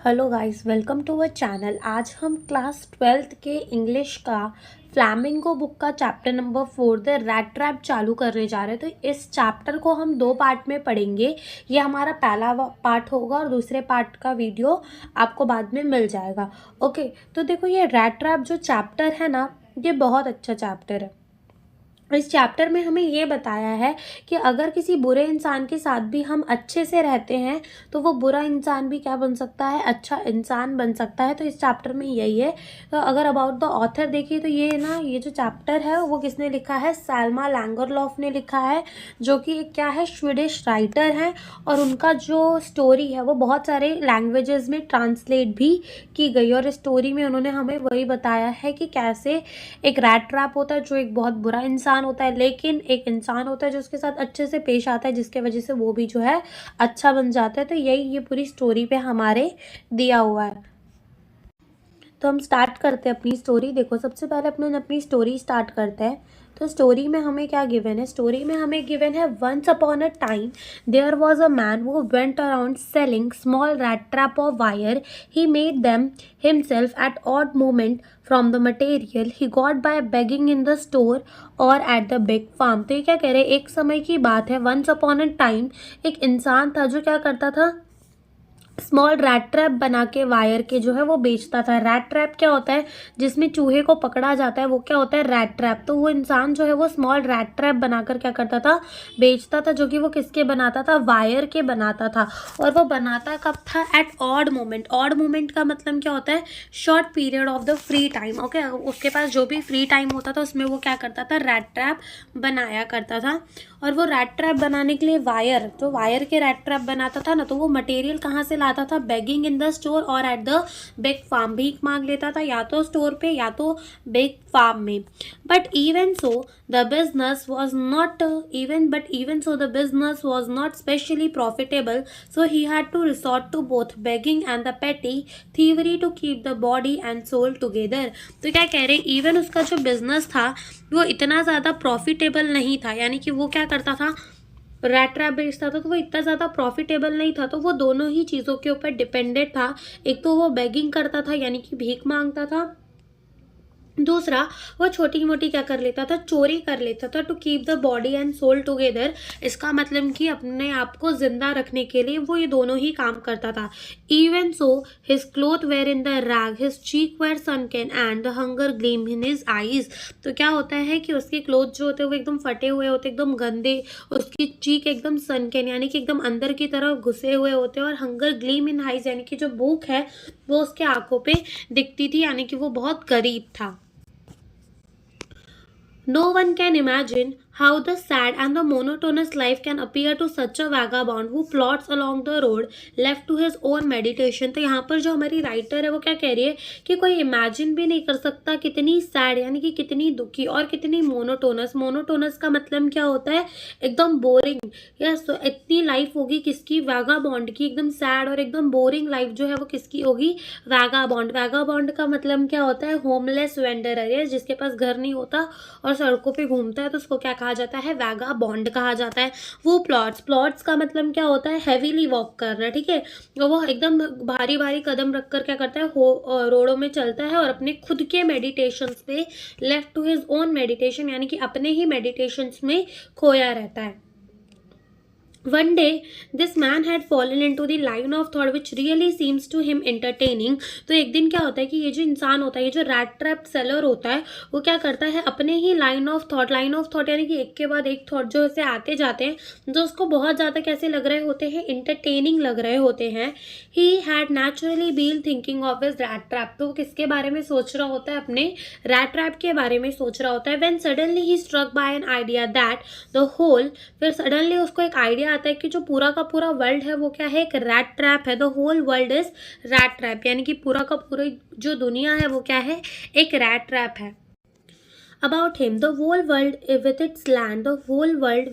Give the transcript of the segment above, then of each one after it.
Hello guys, welcome to our channel. आज हम class 12th के इंग्लिश का फ्लैमिंगो बुक का chapter number 4 the rat trap चालू करने जा रहे हैं। तो इस चैप्टर को हम दो पार्ट में पढ़ेंगे। ये हमारा पहला पार्ट होगा और दूसरे पार्ट का वीडियो आपको बाद में मिल जाएगा। ओके, तो देखो ये रैट ट्रैप जो चैप्टर है ना, ये बहुत अच्छा चैप्टर है। इस चैप्टर में हमें ये बताया है कि अगर किसी बुरे इंसान के साथ भी हम अच्छे से रहते हैं तो वो बुरा इंसान भी क्या बन सकता है, अच्छा इंसान बन सकता है। तो इस चैप्टर में यही है। तो अगर अबाउट द ऑथर देखिए तो ये जो चैप्टर है वो किसने लिखा है, सैल्मा लैंगरलॉफ ने लिखा है, जो कि एक क्या है, स्वीडिश राइटर है। और उनका जो स्टोरी है वो बहुत सारे लैंग्वेजेस में ट्रांसलेट भी की गई। और स्टोरी में उन्होंने हमें वही बताया है कि कैसे एक रैट ट्रैप होता है जो एक बहुत बुरा इंसान होता है, लेकिन एक इंसान होता है जो उसके साथ अच्छे से पेश आता है, जिसके वजह से वो भी जो है अच्छा बन जाता है। तो यही ये पूरी स्टोरी पे हमारे दिया हुआ है। तो हम स्टार्ट करते हैं अपनी स्टोरी। देखो, सबसे पहले अपनी स्टोरी स्टार्ट करते हैं। तो स्टोरी में हमें क्या गिवन है, स्टोरी में हमें गिवन है, once upon a time there was a man who went around selling small rat trap of wire. He made them himself at odd moment from the material he got by begging in the store or at the big farm. तो ये क्या कह रहे हैं, एक समय की बात है, वंस अपॉन अ टाइम एक इंसान था जो क्या करता था, स्मॉल रैट ट्रैप बना के वायर के जो है वो बेचता था। रैट ट्रैप क्या होता है, जिसमें चूहे को पकड़ा जाता है, वो क्या होता है, रैट ट्रैप। तो वो इंसान जो है वो स्मॉल रैट ट्रैप बनाकर क्या करता था, बेचता था, जो कि वो किसके बनाता था, वायर के बनाता था। और वो बनाता कब था, at odd moment. Odd moment का मतलब क्या होता है, short period of the free time. Okay, उसके पास जो भी फ्री टाइम होता था उसमें वो क्या करता था, रैट ट्रैप बनाया करता था। और वो रैट ट्रैप बनाने के लिए वायर, तो वायर के रैट ट्रैप बनाता था ना, तो वो मटेरियल कहाँ से लाता था, बेगिंग इन द स्टोर और एट द बिग फार्म। भीख मांग लेता था या तो स्टोर पे या तो बिग फार्म में। But even so the business was not specially profitable, so he had to resort to both begging and the petty thievery to keep the body and soul together. तो क्या कह रहे, even उसका जो business था वो इतना ज़्यादा प्रॉफिटेबल नहीं था, यानी कि वो क्या करता था, रैट ट्रैप बेचता था, तो वो इतना ज़्यादा प्रॉफिटेबल नहीं था। तो वो दोनों ही चीज़ों के ऊपर डिपेंडेंट था। एक तो वो बेगिंग करता था, यानी कि भीख मांगता था। दूसरा, वो छोटी मोटी क्या कर लेता था, चोरी कर लेता था, to keep the body and soul together. इसका मतलब कि अपने आप को जिंदा रखने के लिए वो ये दोनों ही काम करता था। Even so his cloth were in the rag, his cheek were sunken and the hunger gleam in his eyes. तो क्या होता है कि उसके क्लोथ जो होते हैं वो एकदम फटे हुए होते, एकदम गंदे, उसकी चीक एकदम सनकेन यानी कि एकदम अंदर की तरफ घुसे हुए होते हैं, और हंगर ग्लीम इन आईज यानी कि जो भूख है वो उसके आंखों पे दिखती थी, यानी कि वो बहुत गरीब था। No one can imagine how the sad and the monotonous life can appear to such a vagabond who plods along the road left to his own meditation. तो यहाँ पर जो हमारी राइटर है वो क्या कह रही है कि कोई इमेजिन भी नहीं कर सकता कितनी सैड, यानी कि कितनी दुखी और कितनी मोनोटोनस। मोनोटोनस का मतलब क्या होता है, एकदम बोरिंग। यस, तो इतनी लाइफ होगी किसकी, वैगाबॉन्ड की। एकदम सैड और एकदम बोरिंग लाइफ जो है वो किसकी होगी, वैगाबॉन्ड। वैगाबॉन्ड का मतलब क्या होता है, होमलेस वेंडरर, है जिसके पास घर नहीं होता और सड़कों पे घूमता है, तो उसको क्या कहा जाता है, वैगाबॉन्ड कहा जाता है। वो प्लॉट्स का मतलब क्या होता है, हैवीली वॉक करना, ठीक है। तो वो एकदम भारी भारी कदम रखकर क्या करता है, रोडों में चलता है और अपने खुद के मेडिटेशंस पे, left to his own meditation, यानी कि अपने ही मेडिटेशंस में खोया रहता है। One day, this man had fallen into the line of thought which really seems to him entertaining. तो एक दिन क्या होता है कि ये जो इंसान होता है, ये जो रैट ट्रैप सेलर होता है, वो क्या करता है, अपने ही लाइन ऑफ थॉट यानी कि एक के बाद एक थॉट जो ऐसे आते जाते हैं, जो उसको बहुत ज़्यादा कैसे लग रहे होते हैं, इंटरटेनिंग लग रहे होते हैं। He had naturally been thinking of his rat trap. तो वो किसके बारे में सोच रहा होता है, अपने रैट ट्रैप के बारे में सोच रहा होता है। When suddenly he struck by an idea that the whole, फिर सडनली उसको एक आइडिया आता है कि जो पूरा का पूरा वर्ल्ड है वो क्या है, एक रैट ट्रैप है। The whole world is rat trap, यानी कि पूरा का पूरा जो दुनिया है वो क्या है, एक रैट ट्रैप है। About him, the whole world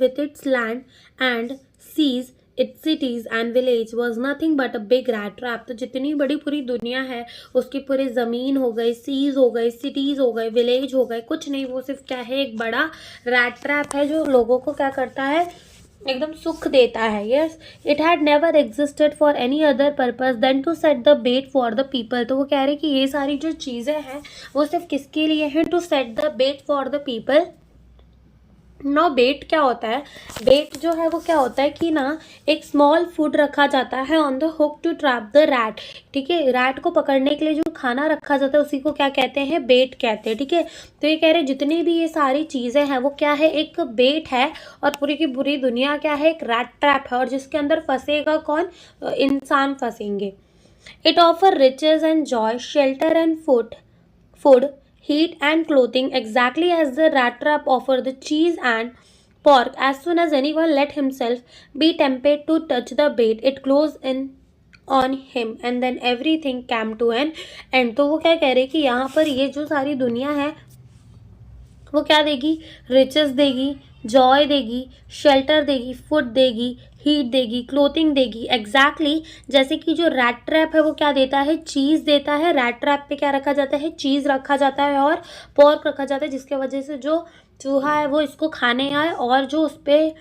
with its land and seas, its cities and village was nothing but a big rat trap. तो जितनी बड़ी पूरी दुनिया है, उसकी पूरी ज़मीन हो गई, सीज हो गई, सिटीज़ हो गए, विलेज हो गए, कुछ नहीं, वो सिर्फ क्या है, एक बड़ा रैट ट्रैप है जो लोगों को क्या करता है, एकदम सुख देता है। Yes, it had never existed for any other purpose than to set the bait for the people. तो वो कह रहे कि ये सारी जो चीज़ें हैं वो सिर्फ किसके लिए हैं? To set the bait for the people. No, bait क्या होता है? बेट जो है वो क्या होता है कि ना एक स्मॉल फूड रखा जाता है on the hook to trap the rat. ठीक है, रैट को पकड़ने के लिए जो खाना रखा जाता है उसी को क्या कहते हैं? बेट कहते हैं। ठीक है, तो ये कह रहे जितनी भी ये सारी चीज़ें हैं वो क्या है? एक बेट है। और पूरी की पूरी दुनिया क्या है? एक रैट ट्रैप है, और जिसके अंदर फंसेगा कौन? इंसान फंसेंगे। It offer riches and joy, shelter and food, heat and clothing, exactly as the rat trap offered the cheese and pork. As soon as anyone let himself be tempted to touch the bait, it closed in on him and then everything came to an end. तो वो क्या कह रहे कि यहाँ पर ये जो सारी दुनिया है वो क्या देगी? रिचेस देगी, जॉय देगी, शेल्टर देगी, फूड देगी, हीट देगी, क्लोथिंग देगी। एग्जैक्टली जैसे कि जो रैट ट्रैप है वो क्या देता है? चीज़ देता है। रैट ट्रैप पे क्या रखा जाता है? चीज़ रखा जाता है और पोर्क रखा जाता है, जिसके वजह से जो चूहा है वो इसको खाने आए और जो उस पर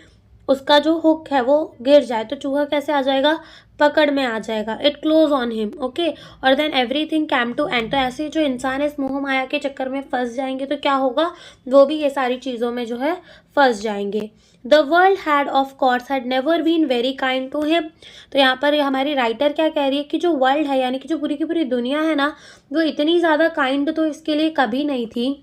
उसका जो हुक है वो गिर जाए, तो चूहा कैसे आ जाएगा? पकड़ में आ जाएगा। It close on him. Okay, और then everything came to end. तो ऐसे जो इंसान इस मोह माया के चक्कर में फंस जाएंगे तो क्या होगा? वो भी ये सारी चीज़ों में जो है फंस जाएंगे। The world had of course had never been very kind to him. तो यहाँ पर हमारी राइटर क्या कह रही है कि जो वर्ल्ड है यानी कि जो पूरी की पूरी दुनिया है ना, वो इतनी ज़्यादा काइंड तो इसके लिए कभी नहीं थी।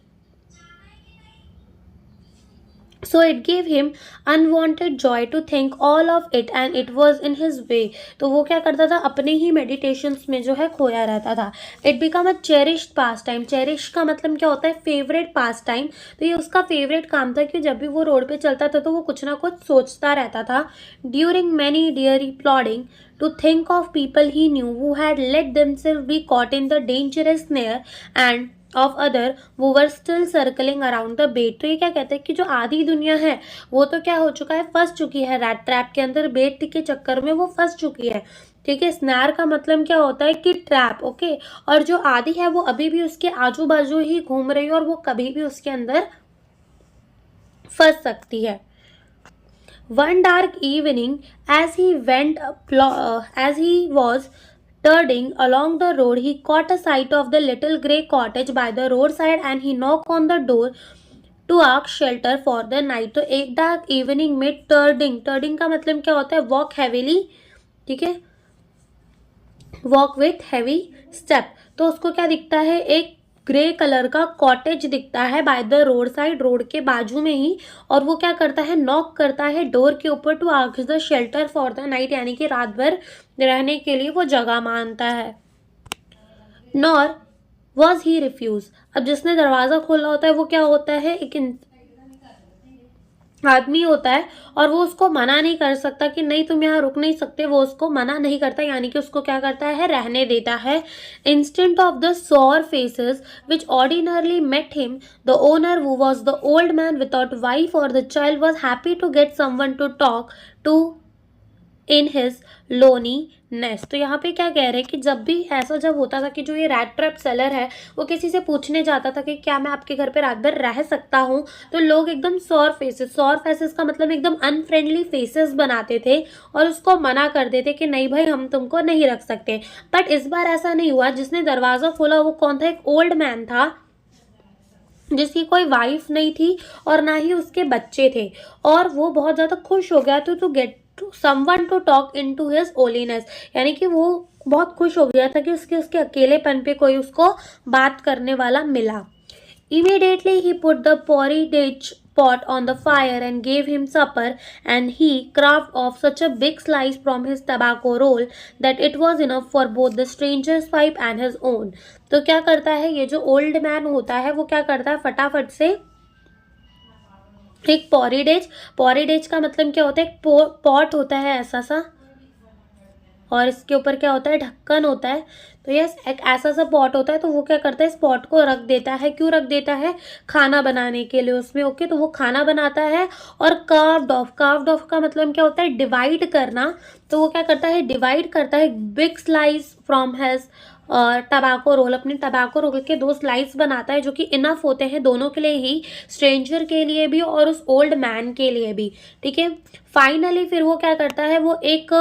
So it gave him unwanted joy to think all of it and it was in his way. तो वो क्या करता था? अपने ही मेडिटेशंस में जो है खोया रहता था। It became a cherished pastime. Cherish का मतलब क्या होता है? Favourite pass time. तो ये उसका फेवरेट काम था कि जब भी वो रोड पे चलता था तो वो कुछ ना कुछ सोचता रहता था। During many dreary plodding to think of people he knew who had let themselves be caught in the dangerous snare and of other वो were still circling around the bait. तो ये क्या कहते हैं कि जो आधी दुनिया है वो तो क्या हो चुका है? फंस चुकी है रैट ट्रैप के अंदर, बेट के चक्कर में वो फंस चुकी है। ठीक है, स्नैर का मतलब क्या होता है? कि ट्रैप। ओके, और जो आधी है वो अभी भी उसके आजू बाजू ही घूम रही है और वो कभी भी उसके अंदर फंस सकती है। One dark evening, as he was turning along the road, he caught a sight of the little grey cottage by the roadside and he knocked on the door to ask shelter for the night. तो एक dark evening में टर्डिंग का मतलब क्या होता है? Walk heavily. ठीक है, वॉक विथ हैवी स्टेप। तो उसको क्या दिखता है? एक ग्रे कलर का कॉटेज दिखता है by the road side, road के बाजू में ही। और वो क्या करता है? नॉक करता है डोर के ऊपर to ask the shelter for the night, यानी कि रात भर रहने के लिए वो जगह मांगता है। Nor was he refused. अब जिसने दरवाज़ा खोला होता है वो क्या होता है? एक आदमी होता है और वो उसको मना नहीं कर सकता कि नहीं तुम यहाँ रुक नहीं सकते। वो उसको मना नहीं करता, यानी कि उसको क्या करता है? रहने देता है। Instead of the sour faces which ordinarily met him, the owner who was the old man without wife or the child was happy to get someone to talk to in his Loni nest. तो यहाँ पे क्या कह रहे हैं कि जब भी ऐसा जब होता था कि जो ये रैट ट्रैप सेलर है वो किसी से पूछने जाता था कि क्या मैं आपके घर पे रात भर रह सकता हूँ, तो लोग एकदम सॉर फेसेस का मतलब एकदम अनफ्रेंडली फेसेस बनाते थे और उसको मना कर देते कि नहीं भाई हम तुमको नहीं रख सकते। बट इस बार ऐसा नहीं हुआ। जिसने दरवाज़ा खोला वो कौन था? एक ओल्ड मैन था जिसकी कोई वाइफ नहीं थी और ना ही उसके बच्चे थे, और वो बहुत ज़्यादा खुश हो गया to get someone to talk into his loneliness, यानी कि वो बहुत खुश हो गया था कि उसके अकेलेपन पे कोई उसको बात करने वाला मिला। Immediately he put the porridge pot on the fire and gave him supper, and he carved off such a big slice from his tobacco roll that it was enough for both the stranger's pipe and his own. तो क्या करता है ये जो old man होता है वो क्या करता है? फटाफट से एक पॉरिडेज का मतलब क्या होता है? एक पॉट होता है ऐसा सा, और इसके ऊपर क्या होता है? ढक्कन होता है। तो यस, एक ऐसा सा पॉट होता है। तो वो क्या करता है? इस पॉट को रख देता है। क्यों रख देता है? खाना बनाने के लिए उसमें। ओके, तो वो खाना बनाता है। और कार्व्ड ऑफ का मतलब क्या होता है? डिवाइड करना। तो वो क्या करता है? डिवाइड करता है big slice from his tobacco roll, अपने टबाको रोल के 2 स्लाइस बनाता है जो कि इनफ होते हैं दोनों के लिए ही, स्ट्रेंजर के लिए भी और उस ओल्ड मैन के लिए भी, ठीक है। फाइनली फिर वो क्या करता है, वो एक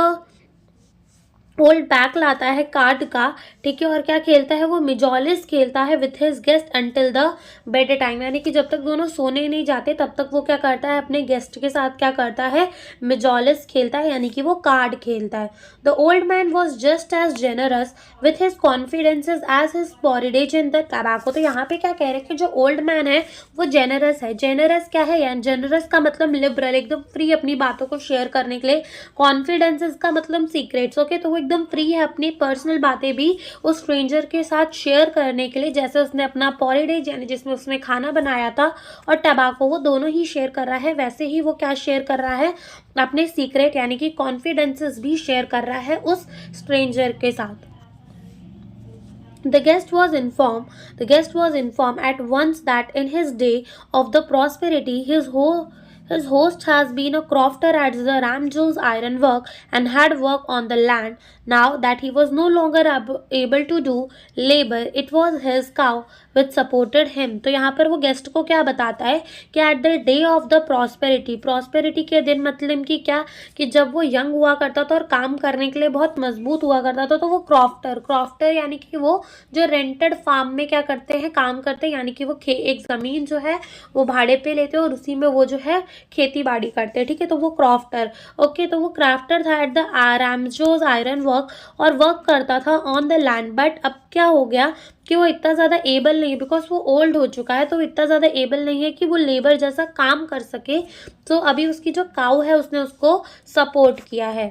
ओल्ड बैग लाता है कार्ड का, ठीक है, और क्या खेलता है वो, मिजोलिस खेलता है with his guest until the bed time, यानी कि जब तक दोनों सोने नहीं जाते तब तक वो क्या करता है, अपने गेस्ट के साथ क्या करता है, मिजोलिस खेलता है, यानी कि वो कार्ड खेलता है। The old man was just as generous with his confidences as his porridge in the tobacco. तो यहाँ पे क्या कह रहे हैं कि जो ओल्ड मैन है वो जेनरस है। जेनरस क्या है, यानी जेनरस का मतलब लिबरल, एकदम फ्री अपनी बातों को शेयर करने के लिए। कॉन्फिडेंसेस का मतलब सीक्रेट्स, ओके, तो वो एकदम फ्री है अपनी पर्सनल बातें भी उस स्ट्रेंजर के साथ शेयर करने के लिए, जैसे उसने अपना पॉरिडेज यानी जिसमें उसने खाना बनाया था और टबाको, वो दोनों ही शेयर कर रहा है, वैसे ही वो क्या शेयर कर रहा है, अपने सीक्रेट यानी कि कॉन्फिडेंसेस भी शेयर कर रहा है उस स्ट्रेंजर के साथ। The guest was informed at once that in his day of the prosperity, his host has been a crofter at the Ramjo's ironwork and had worked on the land. Now that he was no longer able to do labor, it was his cow which supported him. तो यहाँ पर वो guest को क्या बताता है कि at the day of the prosperity के दिन, मतलब कि क्या, कि जब वो यंग हुआ करता था और काम करने के लिए बहुत मजबूत हुआ करता था, तो वो क्रॉफ्टर यानी कि वो जो रेंटेड फार्म में क्या करते हैं, काम करते हैं, यानी कि वो एक ज़मीन जो है वो भाड़े पे लेते हैं और उसी में वो जो है खेती बाड़ी करते हैं, ठीक है। तो वो क्रॉफ्टर, ओके, तो वो क्राफ्टर था एट द रामजोस आयरन वर्क, और वर्क करता था ऑन द लैंड। बट अब क्या हो गया कि वो इतना ज़्यादा एबल नहीं है, बिकॉज वो ओल्ड हो चुका है, तो इतना ज़्यादा एबल नहीं है कि वो लेबर जैसा काम कर सके। तो अभी उसकी जो काऊ है उसने उसको सपोर्ट किया है।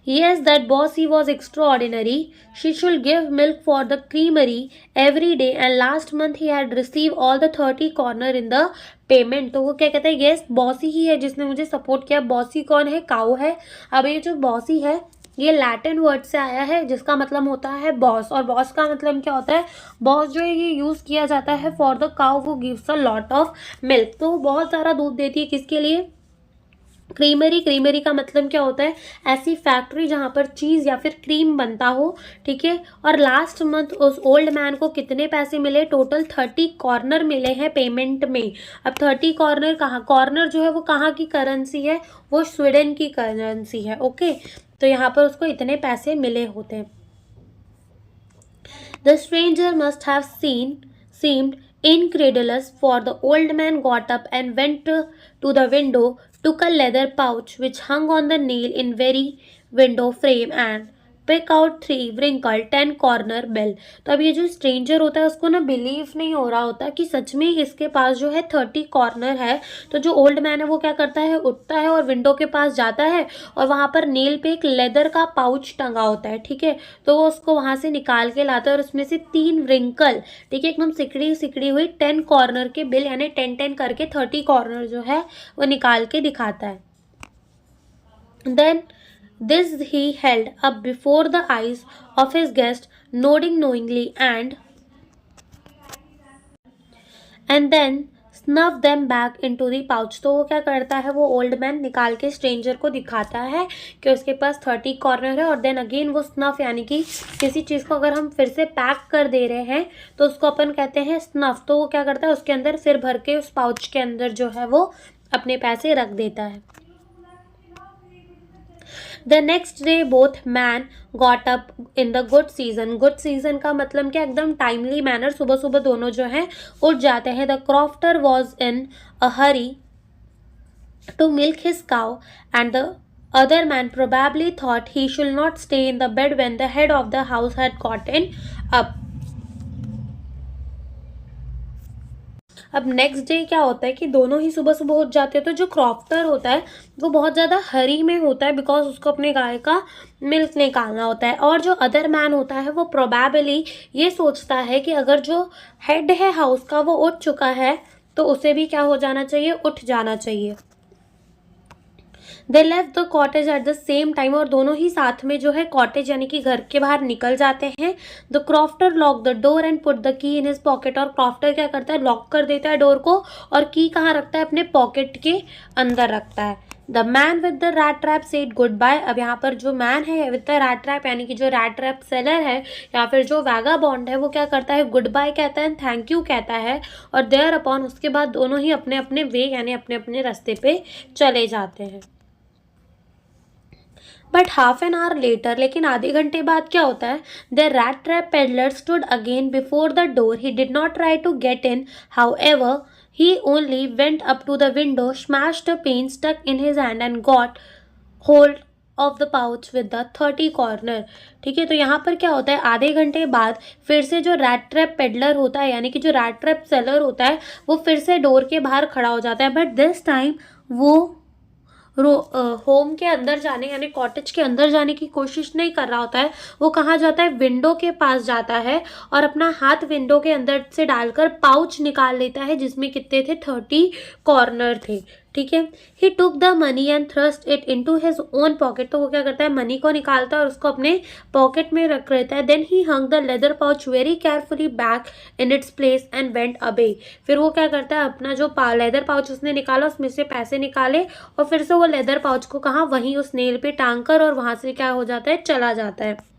Yes, that bossy was extraordinary. She should give milk for the creamery every day, and last month he had received all the 30 corner in the payment. तो वो क्या कहता है, यस बॉसी ही है जिसने मुझे सपोर्ट किया। बॉसी कौन है, काऊ है। अब ये जो बॉसी है ये लैटिन वर्ड से आया है जिसका मतलब होता है बॉस, और बॉस का मतलब क्या होता है, बॉस जो है ये यूज़ किया जाता है फॉर द काऊ वो gives a lot of milk. तो बहुत सारा दूध देती है, किसके लिए, क्रीमरी का मतलब क्या होता है, ऐसी फैक्ट्री जहाँ पर चीज़ या फिर क्रीम बनता हो, ठीक है। और लास्ट मंथ उस ओल्ड मैन को कितने पैसे मिले, टोटल 30 कॉर्नर मिले हैं पेमेंट में। अब 30 कॉर्नर कहाँ, कॉर्नर जो है वो कहाँ की करेंसी है, वो स्वीडन की करेंसी है, ओके। तो यहाँ पर उसको इतने पैसे मिले होते हैं। The stranger must have seemed incredulous, for the old man got up and went to the window, took a leather pouch which hung on the nail in very window frame, and pick out 3 wrinkled 10 corner bill। तो अब ये जो stranger होता है उसको ना believe नहीं हो रहा होता कि सच में इसके पास जो है 30 कॉर्नर है। तो जो ओल्ड मैन है वो क्या करता है, उठता है और विंडो के पास जाता है, और वहाँ पर नेल पे एक लेदर का पाउच टंगा होता है, ठीक है। तो वो उसको वहाँ से निकाल के लाता है और उसमें से 3 रिंकल, ठीक है, एकदम सिकड़ी हुई 10 कॉर्नर के बिल, यानी 10 करके 30 कॉर्नर जो है वो निकाल के दिखाता है। Then this he held up before the eyes of his guest, nodding knowingly, and then snuffed them back into the pouch। तो वो क्या करता है, वो ओल्ड मैन निकाल के स्ट्रेंजर को दिखाता है कि उसके पास 30 कॉर्नर है, और देन अगेन वो स्नफ, यानी कि किसी चीज़ को अगर हम फिर से पैक कर दे रहे हैं तो उसको अपन कहते हैं स्नफ। तो वो क्या करता है, उसके अंदर फिर भर के उस पाउच के अंदर जो है वो अपने पैसे रख देता है। The next day both man got up in the good season। good season का मतलब क्या, एकदम टाइमली मैनर, सुबह सुबह दोनों जो हैं उठ जाते हैं। The crofter was in a hurry to milk his cow, and the other man probably thought he should not stay in the bed when the head of the house had gotten up। अब next day क्या होता है कि दोनों ही सुबह सुबह उठ जाते हैं। तो जो क्रॉफ्टर होता है वो बहुत ज़्यादा हरी में होता है, बिकॉज उसको अपने गाय का मिल्क निकालना होता है। और जो अदर मैन होता है वो प्रोबेबली ये सोचता है कि अगर जो हेड है हाउस का वो उठ चुका है तो उसे भी क्या हो जाना चाहिए, उठ जाना चाहिए। They left the cottage at the same time, और दोनों ही साथ में जो है कॉटेज यानी कि घर के बाहर निकल जाते हैं। The crofter lock the door and put the key in his pocket, और क्रॉफ्टर क्या करता है, लॉक कर देता है डोर को और की कहाँ रखता है, अपने पॉकेट के अंदर रखता है। The man with the rat trap said goodbye. अब यहाँ पर जो मैन है विद द रैट ट्रैप यानी कि जो रैट ट्रैप सेलर है या फिर जो वैगाबॉन्ड है वो क्या करता है, गुड बाय कहता है, थैंक यू कहता है, और देयर अपॉन उसके बाद दोनों ही अपने अपने वे यानी अपने अपने रास्ते पे चले जाते हैं। But half an hour later, लेकिन आधे घंटे बाद क्या होता है, the rat trap peddler stood again before the door. He did not try to get in, however he only went up to the window, smashed a pane stuck in his hand and got hold of the pouch with the 30 corner। ठीक है, तो यहाँ पर क्या होता है, आधे घंटे बाद फिर से जो रैट ट्रैप पेडलर होता है यानी कि जो रैट ट्रैप सेलर होता है वो फिर से डोर के बाहर खड़ा हो जाता है। बट दिस टाइम वो होम के अंदर जाने यानी कॉटेज के अंदर जाने की कोशिश नहीं कर रहा होता है। वो कहाँ जाता है, विंडो के पास जाता है और अपना हाथ विंडो के अंदर से डालकर पाउच निकाल लेता है जिसमें कितने थे, 30 कॉर्नर थे। ठीक है, he took the money and thrust it into his own pocket. तो वो क्या करता है, मनी को निकालता है और उसको अपने पॉकेट में रख लेता है। Then he hung the leather pouch very carefully back in its place and went away. फिर वो क्या करता है, अपना जो लेदर पाउच उसने निकाला उसमें से पैसे निकाले और फिर से वो लेदर पाउच को कहाँ, वहीं उस नेल पे टांग कर और वहां से क्या हो जाता है, चला जाता है।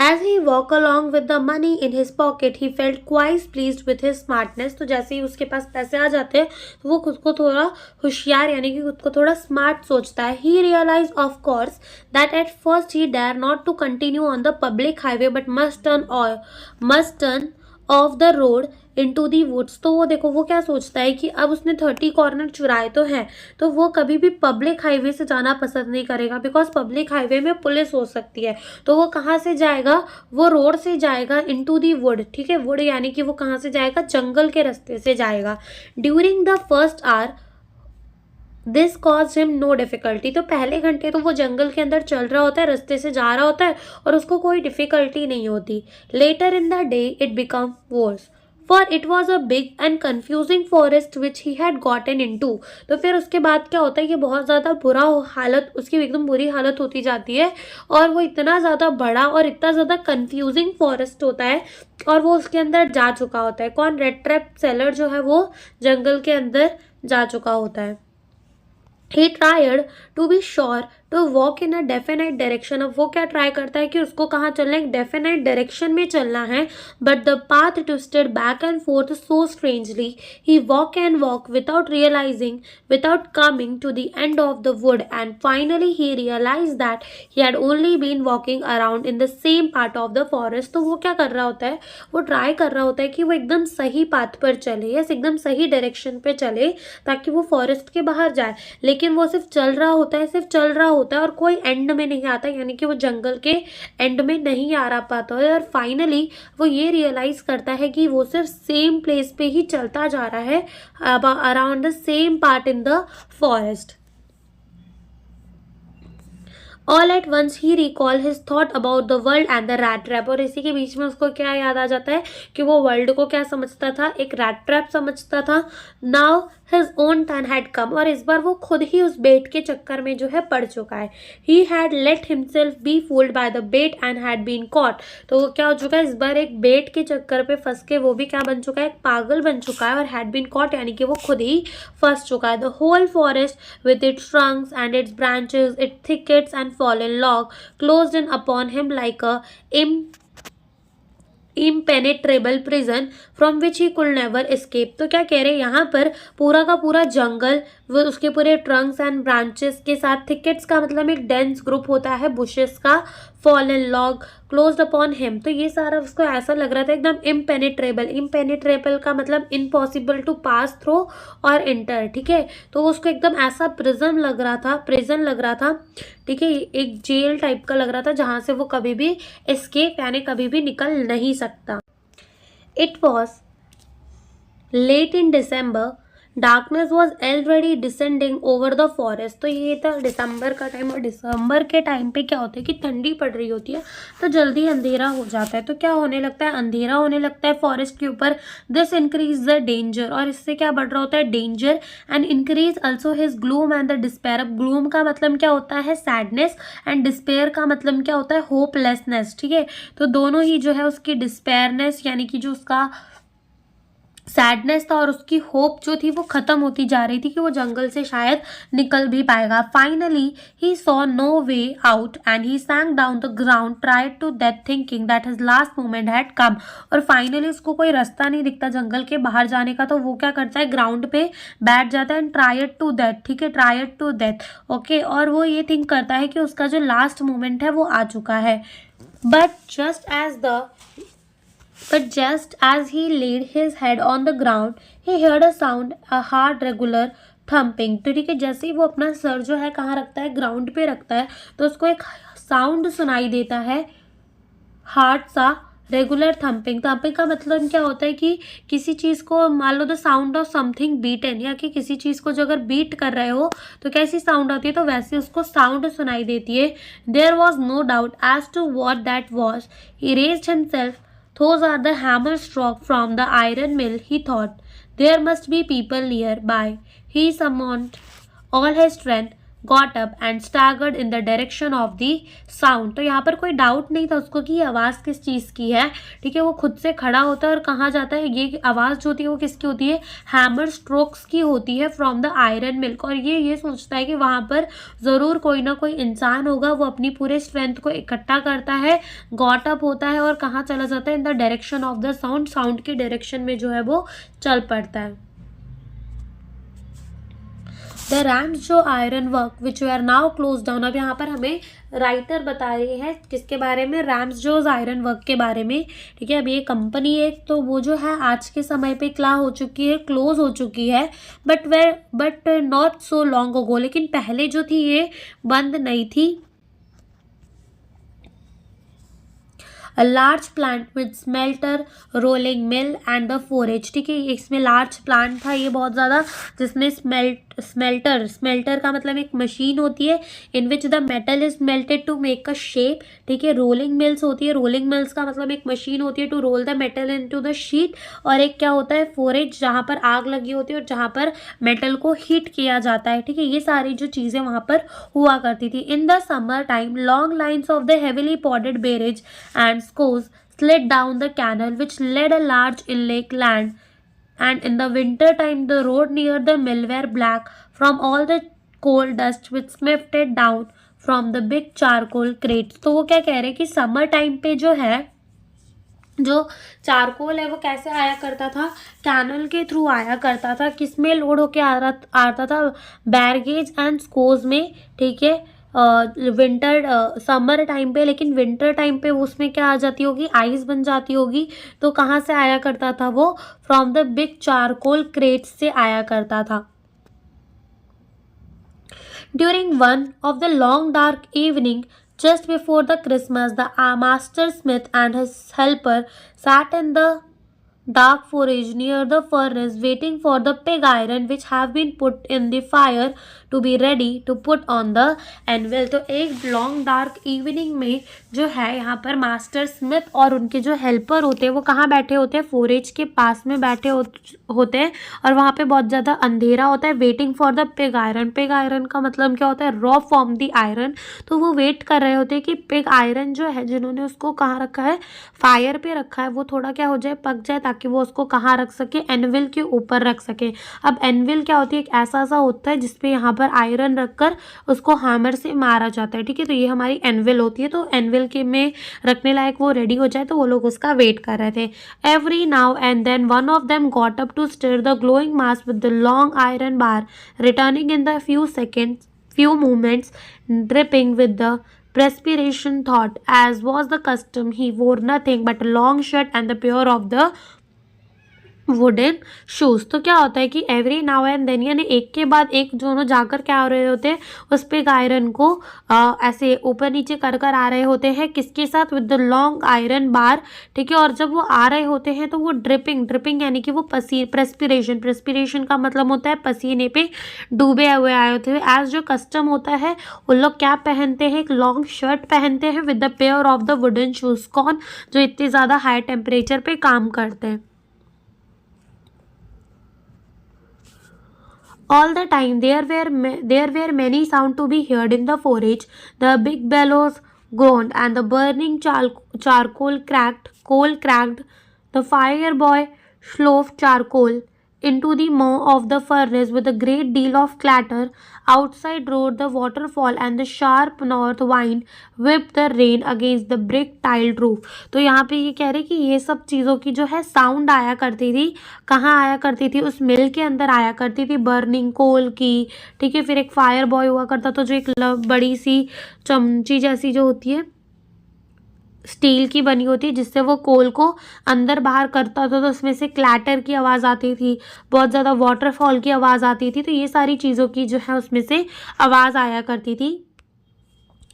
As he walked along with the money in his pocket, he felt quite pleased with his smartness। तो जैसे ही उसके पास पैसे आ जाते हैं तो वो खुद को थोड़ा होशियार यानी कि खुद को थोड़ा स्मार्ट सोचता है। He realized of course that at first he dare not to continue on the public highway but must turn off the road into the woods. तो वो देखो वो क्या सोचता है कि अब उसने 30 कॉर्नर चुराए तो हैं तो वो कभी भी पब्लिक हाईवे से जाना पसंद नहीं करेगा, बिकॉज पब्लिक हाईवे में पुलिस हो सकती है। तो वो कहाँ से जाएगा, वो रोड से जाएगा इनटू दी वुड। ठीक है, वुड यानी कि वो कहाँ से जाएगा, जंगल के रास्ते से जाएगा। During the first hour this cause him no difficulty. तो पहले घंटे तो वो जंगल के अंदर चल रहा होता है, रास्ते से जा रहा होता है और उसको कोई डिफिकल्टी नहीं होती। Later in the day it become worse, for it was a big and confusing forest which he had gotten into। तो फिर उसके बाद क्या होता है कि बहुत ज़्यादा बुरा हालत उसकी एकदम बुरी हालत होती जाती है और वो इतना ज़्यादा बड़ा और इतना ज़्यादा confusing फॉरेस्ट होता है और वो उसके अंदर जा चुका होता है। कौन, रेड ट्रैप सेलर जो है वो जंगल के अंदर जा चुका होता है। He tried to be sure to walk in a definite direction। अब वो क्या ट्राई करता है कि उसको कहाँ चलना है, एक डेफिनेट डायरेक्शन में चलना है। But the path twisted back and forth so strangely he walked and walked without realizing, without coming to the end of the wood, and finally he realized that he had only been walking around in the same part of the forest। तो वो क्या कर रहा होता है, वो try कर रहा होता है कि वो एकदम सही पाथ पर चले, यस एकदम सही डायरेक्शन पे चले ताकि वो फॉरेस्ट के बाहर जाए। लेकिन वो सिर्फ चल रहा होता है, सिर्फ चल रहा होता है और कोई एंड में नहीं आता, यानी कि वो जंगल के एंड में नहीं आ रहा पाता है। और फाइनली वो ये रियलाइज करता है कि वो सिर्फ सेम प्लेस पे ही चलता जा रहा है, around the same part in the forest. All at once he recall his thought about the world and the rat trap. और इसी के बीच में उसको क्या याद आ जाता है कि वो वर्ल्ड को क्या समझता था, एक रैट ट्रैप समझता था। Now his own turn had come, और इस बार वो खुद ही उस बेट के चक्कर में जो है पड़ चुका है। He had let himself be fooled by the bait and had been caught. तो वो क्या हो चुका है, इस बार एक बेट के चक्कर पे फंस के वो भी क्या बन चुका है, एक पागल बन चुका है। और हैड बीन कॉट यानी कि वो खुद ही फंस चुका है। The whole forest with its trunks and its branches, its thickets and fallen log closed in upon him like a impenetrable prison from which he could never escape। तो क्या कह रहे हैं यहाँ पर, पूरा का पूरा जंगल वो उसके पूरे ट्रंक्स एंड ब्रांचेस के साथ, थिकेट्स का मतलब एक डेंस ग्रुप होता है बुशेस का, fallen log closed upon him. तो ये सारा उसको ऐसा लग रहा था एकदम इम्पेनेट्रेबल। इम्पेनेट्रेबल का मतलब इम्पॉसिबल टू पास थ्रू और इंटर। ठीक है, तो उसको एकदम ऐसा प्रिजन लग रहा था। ठीक है, एक जेल टाइप का लग रहा था जहाँ से वो कभी भी एस्केप यानी कभी भी निकल नहीं सकता। It was late in December, darkness was already descending over the forest. तो ये था दिसंबर का टाइम, और दिसंबर के टाइम पे क्या होता है कि ठंडी पड़ रही होती है तो जल्दी अंधेरा हो जाता है। तो क्या होने लगता है, अंधेरा होने लगता है फॉरेस्ट के ऊपर। दिस इंक्रीज द डेंजर, और इससे क्या बढ़ रहा होता है, danger, and increase also his gloom and the despair. अब ग्लूम का मतलब क्या होता है, सैडनेस, एंड डिस्पेयर का मतलब क्या होता है, होपलेसनेस। ठीक है, तो दोनों ही जो है उसकी डिस्पेयरनेस यानी कि जो उसका सैडनेस था और उसकी होप जो थी वो खत्म होती जा रही थी कि वो जंगल से शायद निकल भी पाएगा. Finally he saw no way out and he sank down the ground, tried to death thinking that his last moment had come. और फाइनली उसको कोई रास्ता नहीं दिखता जंगल के बाहर जाने का, तो वो क्या करता है, ग्राउंड पे बैठ जाता है एंड ट्राइड टू डेथ. ठीक है, ट्राइड टू डेथ. ओके, और वो ये थिंक करता है कि उसका जो लास्ट मोमेंट है वो आ चुका है. But just as he laid his head on the ground, he heard a sound, a hard, regular thumping. तो ठीक है, जैसे ही वो अपना सर जो है कहाँ रखता है, ग्राउंड पे रखता है, तो उसको एक साउंड सुनाई देता है, हार्ड सा, रेगुलर थम्पिंग. थम्पिंग का मतलब क्या होता है कि किसी चीज़ को, मान लो the sound of something beaten, या कि किसी चीज़ को जो अगर बीट कर रहे हो तो कैसी साउंड आती है, तो वैसे उसको साउंड सुनाई देती है. There was no doubt as to what that was. He raised himself. Those are the hammer stroke from the iron mill, he thought. There must be people nearby. He summoned all his strength, got up and staggered in the direction of the sound. तो यहाँ पर कोई doubt नहीं था उसको कि ये आवाज़ किस चीज़ की है. ठीक है, वो खुद से खड़ा होता है और कहाँ जाता है. ये आवाज़ जो होती है वो किसकी होती है, हैमर स्ट्रोक्स की होती है फ्रॉम द आयरन मिल. और ये सोचता है कि वहाँ पर ज़रूर कोई ना कोई इंसान होगा. वो अपनी पूरे स्ट्रेंथ को इकट्ठा करता है, गॉट अप होता है और कहाँ चला जाता है, in the direction of the sound. Sound के डायरेक्शन में जो है वो चल पड़ता है. द रैम्स जो iron work which we are now close down. अब यहाँ पर हमें राइटर बता रहे हैं किसके बारे में, रैम्स जो आयरन वर्क के बारे में. ठीक है, अब ये कंपनी एक, तो वो जो है आज के समय पे क्या हो चुकी है, क्लोज हो चुकी है. But not so long ago, लेकिन पहले जो थी ये बंद नहीं थी. A large plant with smelter, rolling mill and the forage. ठीक है, इसमें लार्ज प्लांट था ये बहुत ज़्यादा, जिसमें स्मेल्टर का मतलब एक मशीन होती है in which the metal is melted to make a shape. ठीक है, रोलिंग मिल्स होती है. रोलिंग मिल्स का मतलब एक मशीन होती है to roll the metal into the sheet. और एक क्या होता है, फोरेज, जहाँ पर आग लगी होती है और जहाँ पर मेटल को हीट किया जाता है. ठीक है, ये सारी जो चीज़ें वहाँ पर हुआ करती थी. In the summer time long lines of the heavily loaded barges and scores slid down the canal which led a large inland land, and in the winter time the road near the mill were black from all the coal dust which sifted down from the big charcoal crates. तो वो क्या कह रहे हैं कि summer time पे जो है, जो चारकोल है वो कैसे आया करता था, कैनल के थ्रू आया करता था. किस में लोड होके आता था, बैरगेज एंड स्कोज में. ठीक है, विंटर समर टाइम पे, लेकिन विंटर टाइम पे उसमें क्या आ जाती होगी, आइस बन जाती होगी. तो कहाँ से आया करता था वो, from the big charcoal crates से आया करता था. During one of the long dark evening just before the Christmas, the master smith and his helper sat in the dark forage near the furnace waiting for the pig iron which have been put in the fire to be ready to put on the anvil. तो एक long dark evening में जो है यहाँ पर master Smith और उनके जो हेल्पर होते हैं वो कहाँ बैठे होते हैं, फोरेज के पास में बैठे होते हैं. और वहाँ पे बहुत ज़्यादा अंधेरा होता है. Waiting for the pig iron. Pig iron का मतलब क्या होता है, रॉ फॉर्म द आयरन. तो वो वेट कर रहे होते हैं कि पिग आयरन जो है, जिन्होंने उसको कहाँ रखा है, फायर पे रखा है, वो थोड़ा क्या हो जाए, पक जाए, ताकि वो उसको कहाँ रख सके, एनविल के ऊपर रख सके. अब एनविल क्या होती है, एक ऐसा सा होता है जिसपे यहाँ पर आयरन रखकर उसको हैमर से मारा जाता है. ठीक है, तो ये हमारी एनविल होती है. तो एनविल के में रखने लायक वो रेडी हो जाए, तो वो लोग उसका वेट कर रहे थे. Every now and then one of them got up to stir the glowing mass with the long iron bar, returning in the few moments, dripping with the perspiration. Thought, as was the custom, he wore nothing but a long shirt and the pair of the wooden shoes. तो क्या होता है कि every now and then, यानी एक के बाद एक दोनों जाकर क्या हो रहे होते हैं, उस पे आयरन को ऐसे ऊपर नीचे कर आ रहे होते हैं. किसके साथ, विद द लॉन्ग आयरन बार. ठीक है, और जब वो आ रहे होते हैं तो वो ड्रिपिंग यानी कि वो प्रेस्पिरेशन का मतलब होता है पसीने पे डूबे हुए आए होते हैं. एज जो कस्टम होता है, उन लोग क्या पहनते हैं, एक लॉन्ग शर्ट पहनते हैं with the pair of the wooden shoes. कौन, जो इतने ज़्यादा हाई टेम्परेचर पे काम करते हैं. All the time there were many sounds to be heard in the forage. The big bellows groaned and the burning charcoal cracked. The fire boy slove charcoal into the maw of the furnace with a great deal of clatter. Outside roared the waterfall and the sharp north wind whipped the rain against the brick tiled roof. तो यहाँ पे ये कह रहे कि ये सब चीज़ों की जो है साउंड आया करती थी, कहाँ आया करती थी, उस मिल के अंदर आया करती थी, बर्निंग कोल की, ठीक है। फिर एक फायर बॉय हुआ करता था जो एक बड़ी सी चमची जैसी जो होती है स्टील की बनी होती है, जिससे वो कोल को अंदर बाहर करता था, तो उसमें से क्लैटर की आवाज़ आती थी, बहुत ज़्यादा वाटरफॉल की आवाज़ आती थी। तो ये सारी चीज़ों की जो है उसमें से आवाज़ आया करती थी।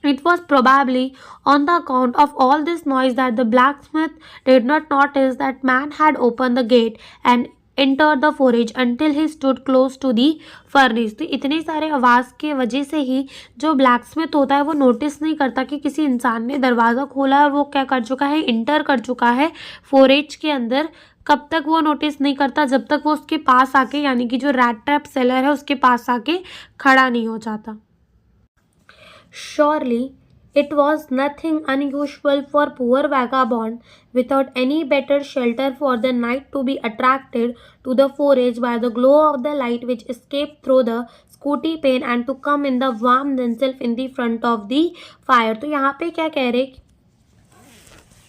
It was probably on the account of all this noise that the blacksmith did not notice that man had opened the gate and entered the forge until he stood close to the furnace. तो इतने सारे आवाज़ के वजह से ही जो blacksmith होता है वो नोटिस नहीं करता कि किसी इंसान ने दरवाज़ा खोला है और वो क्या कर चुका है, इंटर कर चुका है फोरेज के अंदर। कब तक वो नोटिस नहीं करता, जब तक वो उसके पास आके, यानी कि जो रैट ट्रैप सेलर है उसके पास आके खड़ा नहीं हो जाता। Surely it was nothing unusual for poor vagabond without any better shelter for the night to be attracted to the forage by the glow of the light which escaped through the scooty pane and to come in the warm themselves in the front of the fire. तो यहाँ पे क्या कह रहे,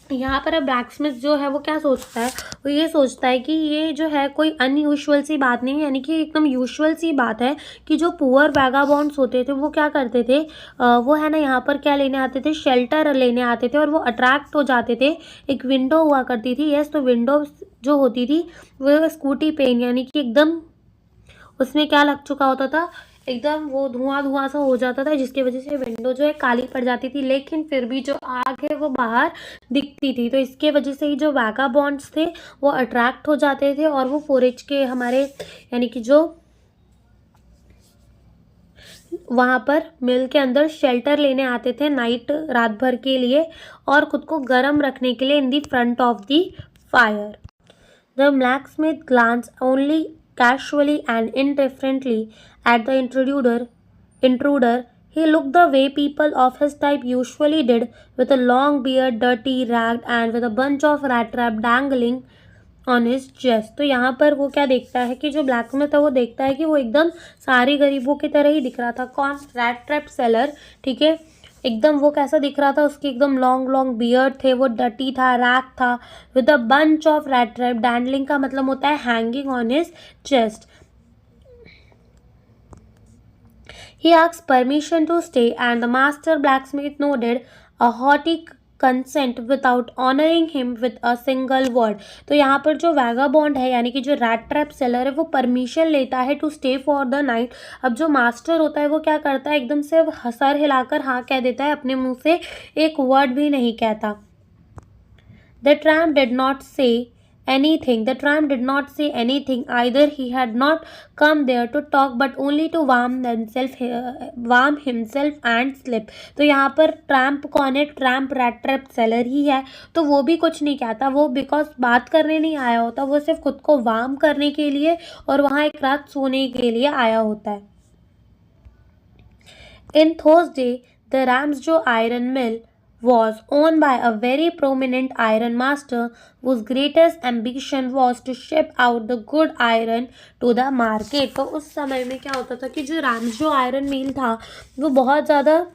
यहाँ पर अब blacksmith जो है वो क्या सोचता है, वो ये सोचता है कि ये जो है कोई अनयूजुअल सी बात नहीं है, यानी कि एकदम यूजुअल सी बात है कि जो पुअर वैगाबॉन्ड्स होते थे वो क्या करते थे, वो है ना यहाँ पर क्या लेने आते थे, शेल्टर लेने आते थे और वो अट्रैक्ट हो जाते थे। एक विंडो हुआ करती थी, यस, तो विंडो जो होती थी वो स्कूटी पेन, यानी कि एकदम उसमें क्या लग चुका होता था, एकदम वो धुआं सा हो जाता था, जिसकी वजह से विंडो जो है काली पड़ जाती थी, लेकिन फिर भी जो आग है वो बाहर दिखती थी। तो इसके वजह से ही जो वैगाबॉन्ड्स थे वो अट्रैक्ट हो जाते थे और वो फोरेज के हमारे, यानी कि जो वहाँ पर मिल के अंदर शेल्टर लेने आते थे नाइट, रात भर के लिए, और खुद को गर्म रखने के लिए in the front of the fire. The blacksmith glanced only casually and indifferently at the intruder. He looked the way people of his type usually did, with a long beard, dirty, ragged, and with a bunch of rat trap dangling on his chest. तो यहाँ पर वो क्या देखता है कि जो blacksmith है वो देखता है कि वो एकदम सारे गरीबों की तरह ही दिख रहा था। कौन? रैट ट्रैप सेलर, ठीक है। एकदम वो कैसा दिख रहा था, उसकी एकदम लॉन्ग लॉन्ग बियर्ड थे, वो डटी था, रैक था, with a bunch of rat trap, dangling का मतलब होता है hanging on his chest. He asked permission to stay and the master blacksmith nodded a haughty consent without honoring him with a single word. तो यहाँ पर जो vagabond है, यानी कि जो रैट ट्रैप सेलर है, वो परमिशन लेता है to stay for the night. अब जो मास्टर होता है वो क्या करता है, एकदम से सर हिलाकर हाँ कह देता है, अपने मुंह से एक वर्ड भी नहीं कहता। The tramp did not say anything. The tramp did not say anything either. He had not come there to talk, but only to warm himself and sleep. तो यहाँ पर ट्रैम्प कौन है? ट्रैम्प रैट ट्रैप सेलर ही है। तो वो भी कुछ नहीं कहता, वो बिकॉज बात करने नहीं आया होता, वो सिर्फ खुद को वार्म करने के लिए और वहाँ एक रात सोने के लिए आया होता है। In Thursday, the Ramsjo iron mill was owned by a very prominent iron master whose greatest ambition was to ship out the good iron to the market. तो उस समय में क्या होता था कि जो राम्सजो आयरन मिल था वो बहुत ज़्यादा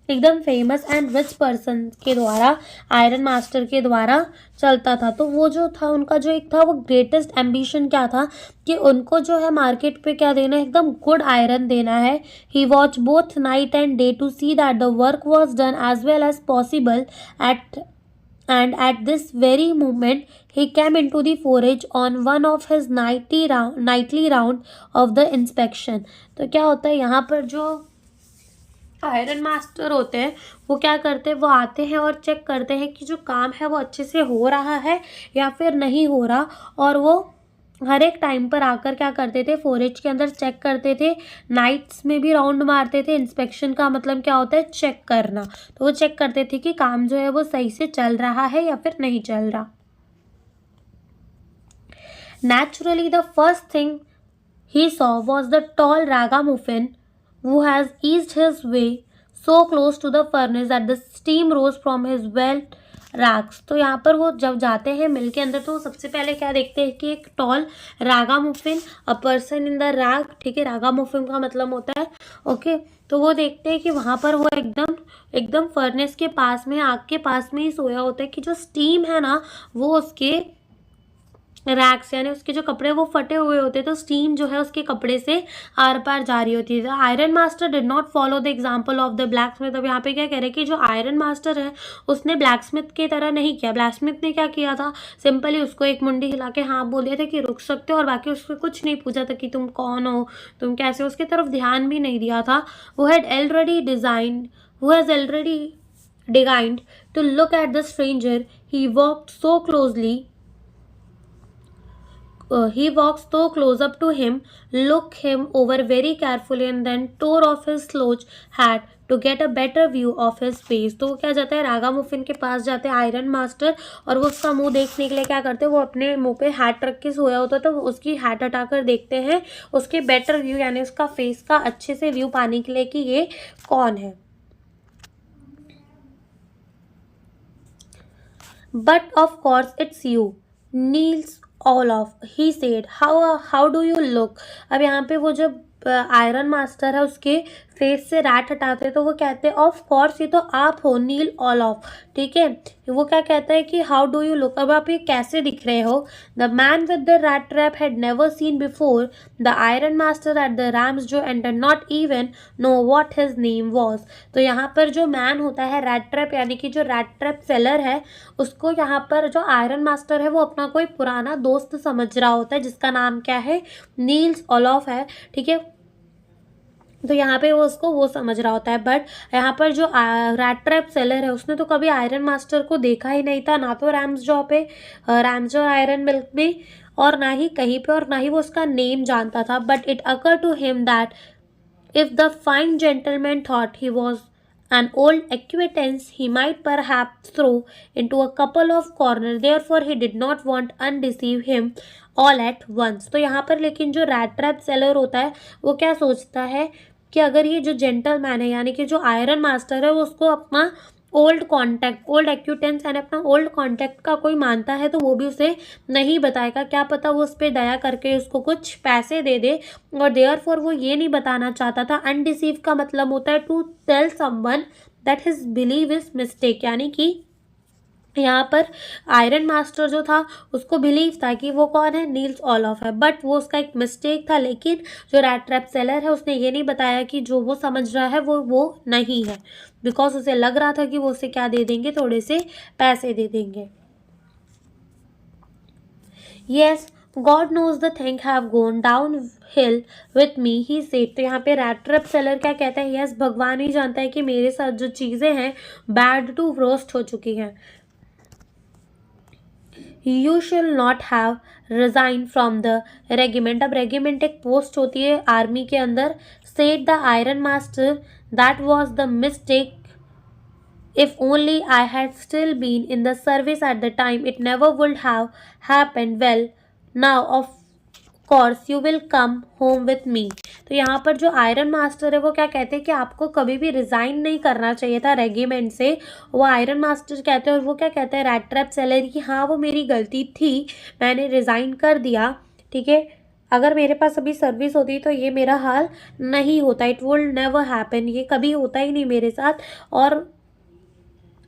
एकदम फेमस एंड रिच पर्सन के द्वारा, आयरन मास्टर के द्वारा चलता था। तो वो जो था उनका जो एक था वो ग्रेटेस्ट एम्बिशन क्या था कि उनको जो है मार्केट पे क्या देना है, एकदम गुड आयरन देना है। He watch both night and day to see that the work was done as well as possible and at this very moment he came into the forage on one of his nightly round of the inspection. तो क्या होता है यहाँ पर, जो iron master होते हैं वो क्या करते हैं, वो आते हैं और चेक करते हैं कि जो काम है वो अच्छे से हो रहा है या फिर नहीं हो रहा, और वो हर एक टाइम पर आकर क्या करते थे, फोरेज के अंदर चेक करते थे, नाइट्स में भी राउंड मारते थे। इंस्पेक्शन का मतलब क्या होता है, चेक करना। तो वो चेक करते थे कि काम जो है वो सही से चल रहा है या फिर नहीं चल रहा। Naturally, the first thing he saw was the tall ragamuffin who has eased his way so close to the furnace that the steam rose from his rags. तो यहाँ पर वो जब जाते हैं मिल के अंदर तो सबसे पहले क्या देखते हैं कि एक tall ragamuffin, a person in the rag, ठीक है, रागामुफिन का मतलब होता है ओके। तो वो देखते हैं कि वहाँ पर वो एकदम एकदम फर्नेस के पास में, आग के पास में ही सोया होता है कि जो स्टीम है ना वो उसके रैक्स यानी उसके जो कपड़े वो फटे हुए होते, तो स्टीम जो है उसके कपड़े से आर पार जा रही होती है। Iron master did not follow the example of the black Smith. अब यहाँ पे क्या कह रहे हैं कि जो आयरन मास्टर है उसने ब्लैक स्मिथ की तरह नहीं किया। ब्लैक स्मिथ ने क्या किया था, सिंपली उसको एक मुंडी हिला के हाँ बोल दिया था कि रुक सकते हो, और बाकी उसको कुछ नहीं पूछा था कि तुम कौन हो, तुम कैसे हो, उसकी तरफ ध्यान भी नहीं दिया था। वो had already designed who has already deigned to look at the stranger. He walked so closely he walks so close up to him, looked him over very carefully and then tore off his slouch hat to get a better view of his face. तो वो क्या जाता है, रागामुफिन के पास जाते हैं iron master, और वो उसका मुंह देखने के लिए क्या करते हैं, वो अपने मुंह पे हैट रख के सोया होता है, तो उसकी हैट हटाकर देखते हैं उसके बेटर व्यू यानी उसका फेस का अच्छे से व्यू पाने के लिए कि ये कौन है। But of course it's you, Niels Olaf, he said. How do you look? अब यहाँ पे वो जब आयरन मास्टर है उसके फेस से रैट हटाते हैं तो वो कहते हैं ऑफ कोर्स ये तो आप हो, नील ऑलॉफ, ठीक है। वो क्या कहता है कि हाउ डू यू लुक, अब आप ये कैसे दिख रहे हो। The man with the rat trap had never seen before the iron master at the rams जो and not even know what his name was. तो यहाँ पर जो मैन होता है रैट ट्रैप यानी कि जो रैट ट्रैप सेलर है, उसको यहाँ पर जो आयरन मास्टर है वो अपना कोई पुराना दोस्त समझ रहा होता है जिसका नाम क्या है, नील्स ऑलॉफ है, ठीक है। तो यहाँ पे वो उसको वो समझ रहा होता है, बट यहाँ पर जो रैट ट्रैप सेलर है उसने तो कभी आयरन मास्टर को देखा ही नहीं था, ना तो रैम्सजॉ पे, रैम्सजॉ आयरन मिल्क में, और ना ही कहीं पे, और ना ही वो उसका नेम जानता था। But it occur to him that if the fine gentleman thought he was an old acquaintance, he might perhaps throw into a couple of corners. Therefore, he did not want undeceive him all at once. तो यहाँ पर लेकिन जो rat trap seller होता है वो क्या सोचता है कि अगर ये जो जेंटलमैन है यानी कि जो आयरन मास्टर है वो उसको अपना ओल्ड कॉन्टैक्ट, ओल्ड एक्यूटेंस यानी अपना ओल्ड कॉन्टैक्ट का कोई मानता है तो वो भी उसे नहीं बताएगा, क्या पता वो उस पर दया करके उसको कुछ पैसे दे दे। और देयरफॉर वो ये नहीं बताना चाहता था। अनडिसीव का मतलब होता है to tell someone that his believe is mistake, यानी कि यहाँ पर आयरन मास्टर जो था उसको बिलीव था कि वो कौन है, नील्स ऑलॉफ है, बट वो उसका एक मिस्टेक था। लेकिन जो रैट ट्रैप सेलर है उसने ये नहीं बताया कि जो वो समझ रहा है वो नहीं है, बिकॉज उसे लग रहा था कि वो उसे क्या दे देंगे, थोड़े से पैसे दे देंगे। Yes God knows the thing have gone down hill with me he said. तो यहाँ पे रैट ट्रैप सेलर क्या कहता है, यस भगवान ही जानता है कि मेरे साथ जो चीज़ें हैं बैड टू वर्स्ट हो चुकी हैं। यू शिल not have resign from the regiment. अब रेजिमेंट एक पोस्ट होती है आर्मी के अंदर। Said the iron master that was the mistake, if only I had still been in the service at the time it never would have happened. Well now of course you will come home with me। तो यहाँ पर जो iron master है वो क्या कहते हैं कि आपको कभी भी रिज़ाइन नहीं करना चाहिए था रेगिमेंट से। वो आयरन मास्टर कहते हैं, और वो क्या कहते हैं रैट ट्रैप सेलर की, हाँ वो मेरी गलती थी, मैंने रिज़ाइन कर दिया, ठीक है। अगर मेरे पास अभी सर्विस होती तो ये मेरा हाल नहीं होता, इट वुड नेवर हैपन, ये कभी होता ही नहीं मेरे साथ। और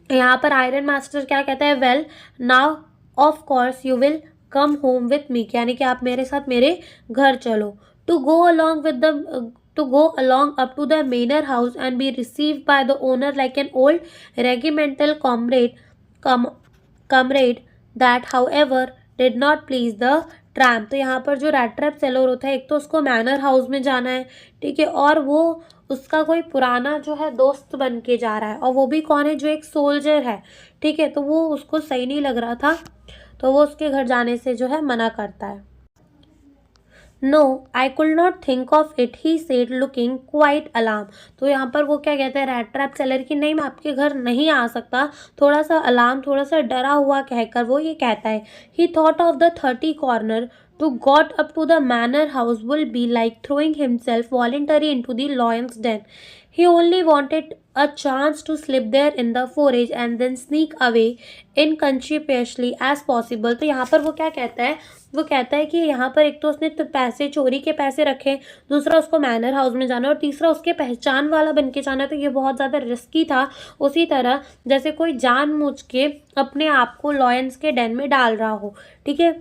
यहाँ पर आयरन मास्टर क्या कहता है, well now of course you will come home with me, यानी कि आप मेरे साथ मेरे घर चलो। To go along with the to go along up to the manor house and be received by the owner like an old regimental comrade that however did not please the tramp। तो यहाँ पर जो rat trap seller होता है, एक तो उसको manor house में जाना है, ठीक है, और वो उसका कोई पुराना जो है दोस्त बन के जा रहा है, और वो भी कौन है, जो एक सोल्जर है, ठीक है। तो वो उसको सही नहीं लग रहा था, तो वो उसके घर जाने से जो है मना करता है। No I could not think of it he said looking quite alarm. तो यहाँ पर वो क्या कहते हैं रैट ट्रैप सेलर की, नहीं मैं आपके घर नहीं आ सकता, थोड़ा सा अलार्म, थोड़ा सा डरा हुआ कहकर वो ये कहता है। ही thought of the 30 corner to got up to the manor house will be like throwing himself voluntarily into the lion's den. He only wanted a chance to slip there in the forage and then sneak away inconspicuously as possible. तो यहाँ पर वो क्या कहता है, वो कहता है कि यहाँ पर एक तो उसने तो पैसे, चोरी के पैसे रखे, दूसरा उसको मैनर हाउस में जाना और तीसरा उसके पहचान वाला बन के जाना, तो ये बहुत ज़्यादा रिस्की था। उसी तरह जैसे कोई जानबूझ के अपने आप को लॉयंस के डेन में डाल रहा हो, ठीक है।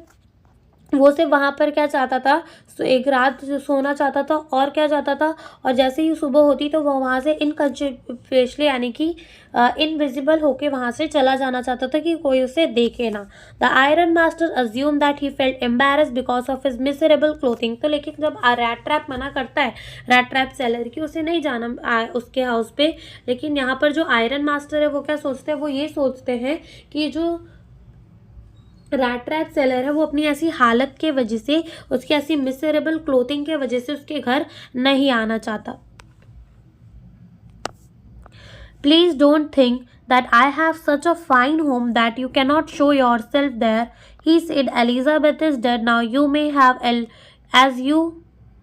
वो सिर्फ वहाँ पर क्या चाहता था, एक रात सोना चाहता था और क्या चाहता था, और जैसे ही सुबह होती तो वो वहाँ से इनकंसिक्वेंटली यानी कि इनविजिबल होके वहाँ से चला जाना चाहता था कि कोई उसे देखे ना। The iron master assume that he felt embarrassed because of his miserable clothing. तो लेकिन जब रैट ट्रैप मना करता है, रैट ट्रैप सेलर की, उसे नहीं जाना उसके हाउस पे, लेकिन यहाँ पर जो आयरन मास्टर है वो क्या सोचते हैं, वो ये सोचते हैं कि जो रैट ट्रैप सेलर है वो अपनी ऐसी हालत के वजह से, उसकी ऐसी मिसेरेबल क्लोथिंग के वजह से उसके घर नहीं आना चाहता। Please don't think that I have such a fine home that you cannot show yourself there, he said. Elizabeth is dead now. You may have, as you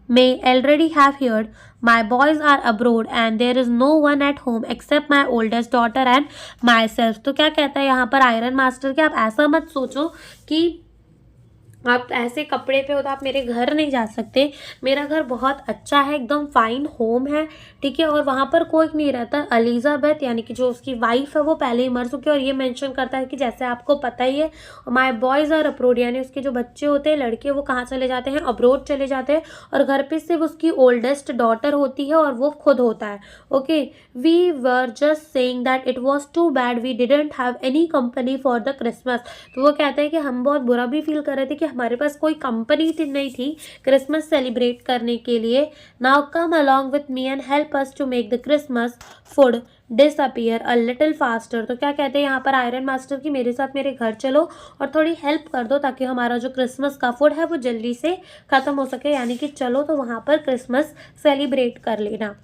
may already have heard, my boys are abroad and there is no one at home except my oldest daughter and myself. तो क्या कहता है यहाँ पर iron master कि आप ऐसा मत सोचो कि आप ऐसे कपड़े पे हो तो आप मेरे घर नहीं जा सकते। मेरा घर बहुत अच्छा है, एकदम फाइन होम है, ठीक है, और वहाँ पर कोई नहीं रहता। एलिजाबेथ यानी कि जो उसकी वाइफ है वो पहले ही मर चुकी है। और ये मेंशन करता है कि जैसे आपको पता ही है, माय बॉयज़ आर अब्रोड, यानी उसके जो बच्चे होते हैं, लड़के, वो कहाँ चले जाते हैं, अब्रोड चले जाते हैं, और घर पे सिर्फ उसकी ओल्डेस्ट डॉटर होती है और वो खुद होता है। Okay, we were just saying that it was too bad we didn't have any company for the Christmas. तो वो कहते हैं कि हम बहुत बुरा भी फील कर रहे थे कि हमारे पास कोई कंपनी नहीं थी क्रिसमस सेलिब्रेट करने के लिए। Now come along with me and help us to make the Christmas food disappear a little faster. तो क्या कहते हैं यहाँ पर आयरन मास्टर की, मेरे साथ मेरे घर चलो और थोड़ी हेल्प कर दो ताकि हमारा जो क्रिसमस का फूड है वो जल्दी से ख़त्म हो सके, यानी कि चलो तो वहाँ पर क्रिसमस सेलिब्रेट कर लेना।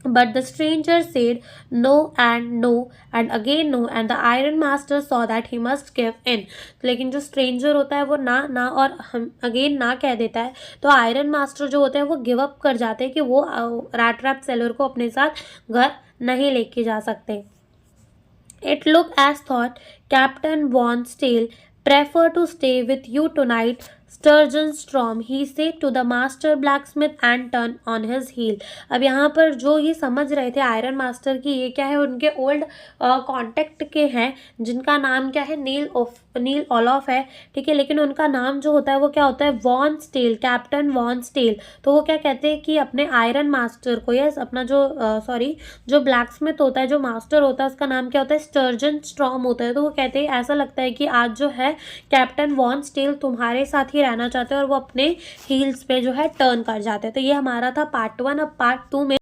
But the stranger said no and again no, and the iron master saw that he must give in. लेकिन जो स्ट्रेंजर होता है वो ना और हम अगेन ना कह देता है, तो आयरन मास्टर जो होते हैं वो गिव अप कर जाते हैं कि वो रैट ट्रैप सेलर को अपने साथ घर नहीं लेके जा सकते। It looked as thought Captain Von Stale prefer to stay with you tonight, Sturgeon Storm, he said to the master blacksmith and turned on his heel. अब यहाँ पर जो ये समझ रहे थे आयरन मास्टर की, ये क्या है, उनके ओल्ड कॉन्टेक्ट के हैं जिनका नाम क्या है, नील ऑलॉफ है, ठीक है, लेकिन उनका नाम जो होता है वो क्या होता है, von Stahle, captain von Stahle. तो वो क्या कहते हैं कि अपने आयरन मास्टर को, यस, अपना जो जो ब्लैकस्मिथ होता है, जो मास्टर होता है, उसका नाम क्या होता है, स्टर्जन स्टॉर्म होता है। तो वो कहते हैं ऐसा लगता है कि आज जो है कैप्टन वॉन स्टेल तुम्हारे साथ ही रहना चाहते हैं, और वो अपने हील्स पे जो है टर्न कर जाते हैं। तो ये हमारा था पार्ट 1। अब पार्ट 2 में